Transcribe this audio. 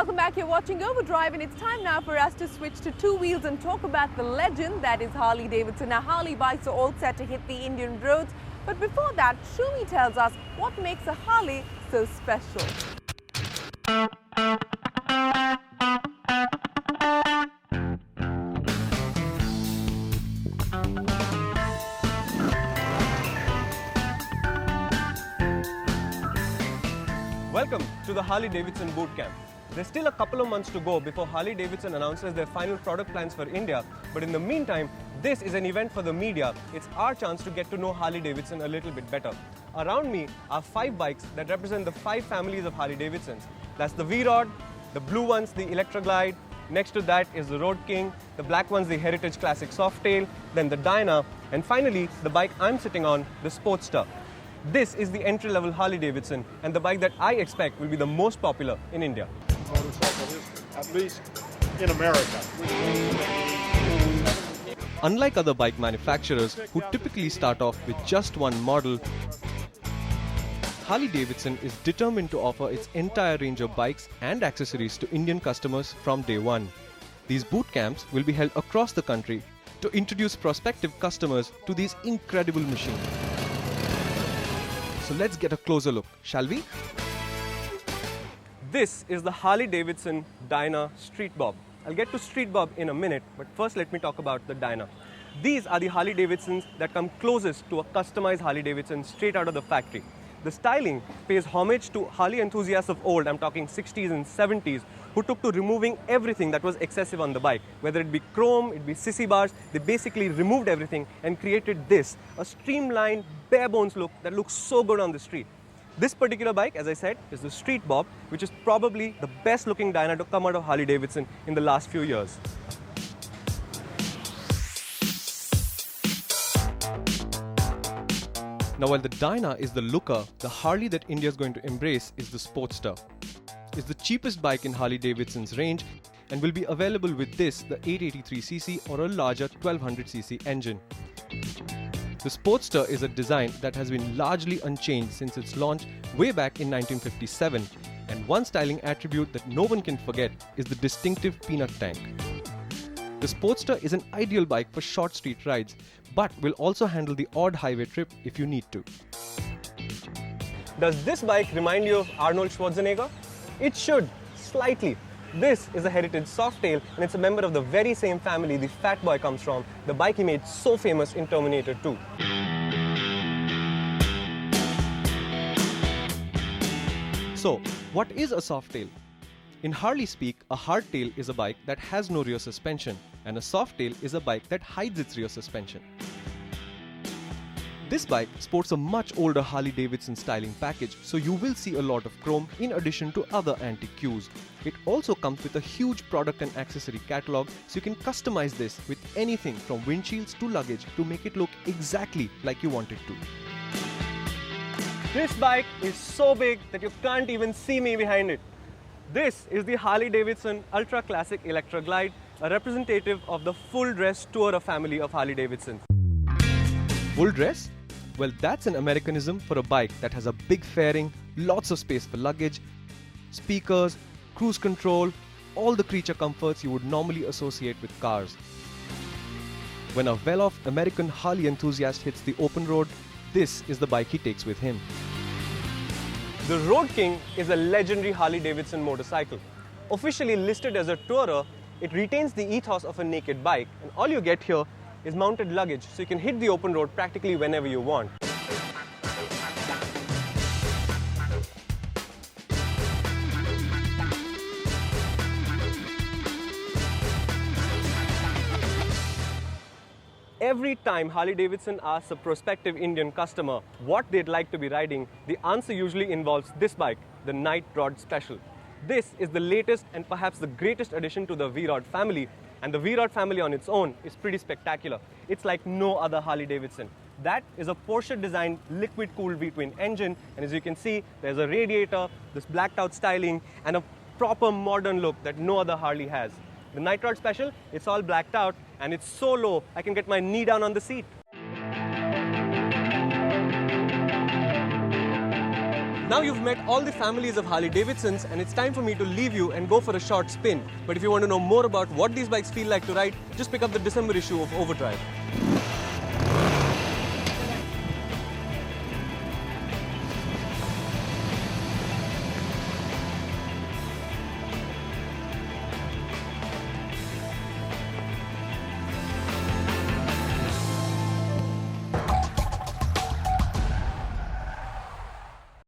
welcome back. You're watching Overdrive, and it's time now for us to switch to two wheels and talk about the legend that is Harley Davidson. Now, Harley bikes are all set to hit the Indian roads, but before that, Shumi tells us what makes a Harley so special. Welcome to the Harley Davidson Bootcamp. There's still a couple of months to go before Harley Davidson announces their final product plans for India, but in the meantime, this is an event for the media. It's our chance to get to know Harley Davidson a little bit better. Around me are 5 bikes that represent the 5 families of Harley Davidsons. That's the V-Rod, the blue one's the Electroglide, next to that is the Road King, the black one's the Heritage Classic Softail, then the Dyna, and finally the bike I'm sitting on, the Sportster. This is the entry-level Harley Davidson and the bike that I expect will be the most popular in India. Motorcycle history, at least in America. Unlike other bike manufacturers who typically start off with just one model, Harley Davidson is determined to offer its entire range of bikes and accessories to Indian customers from day one. These boot camps will be held across the country to introduce prospective customers to these incredible machines. So let's get a closer look, shall we? This is the Harley Davidson Dyna Street Bob. I'll get to Street Bob in a minute, but first let me talk about the Dyna. These are the Harley Davidsons that come closest to a customized Harley Davidson straight out of the factory. The styling pays homage to Harley enthusiasts of old, I'm talking 60s and 70s, who took to removing everything that was excessive on the bike. Whether it be chrome, it be sissy bars, they basically removed everything and created this, a streamlined, bare bones look that looks so good on the street. This particular bike, as I said, is the Street Bob, which is probably the best looking Dyna to come out of Harley Davidson in the last few years. Now, while the Dyna is the looker, the Harley that India is going to embrace is the Sportster. It's the cheapest bike in Harley Davidson's range and will be available with this, the 883cc or a larger 1200cc engine. The Sportster is a design that has been largely unchanged since its launch way back in 1957, and one styling attribute that no one can forget is the distinctive peanut tank. The Sportster is an ideal bike for short street rides, but will also handle the odd highway trip if you need to. Does this bike remind you of Arnold Schwarzenegger? It should, slightly. This is a Heritage Softail, and it's a member of the very same family the Fat Boy comes from, the bike he made so famous in Terminator 2. So, what is a Softail? In Harley speak, a hardtail is a bike that has no rear suspension, and a softail is a bike that hides its rear suspension. This bike sports a much older Harley Davidson styling package, so you will see a lot of chrome in addition to other antique cues. It also comes with a huge product and accessory catalog, so you can customize this with anything from windshields to luggage to make it look exactly like you want it to. This bike is so big that you can't even see me behind it. This is the Harley Davidson Ultra Classic Electroglide, a representative of the full dress tourer family of Harley Davidson. Full dress? Well, that's an Americanism for a bike that has a big fairing, lots of space for luggage, speakers, cruise control, all the creature comforts you would normally associate with cars. When a well-off American Harley enthusiast hits the open road, this is the bike he takes with him. The Road King is a legendary Harley Davidson motorcycle. Officially listed as a tourer, it retains the ethos of a naked bike, and all you get here is mounted luggage, so you can hit the open road practically whenever you want. Every time Harley Davidson asks a prospective Indian customer what they'd like to be riding, the answer usually involves this bike, the Night Rod Special. This is the latest and perhaps the greatest addition to the V-Rod family, and the V-Rod family on its own is pretty spectacular. It's like no other Harley Davidson. That is a Porsche-designed liquid-cooled V-twin engine, and as you can see, there's a radiator, this blacked-out styling, and a proper modern look that no other Harley has. The Night Rod Special, it's all blacked out, and it's so low, I can get my knee down on the seat. Now you've met all the families of Harley Davidsons, and it's time for me to leave you and go for a short spin. But if you want to know more about what these bikes feel like to ride, just pick up the December issue of Overdrive.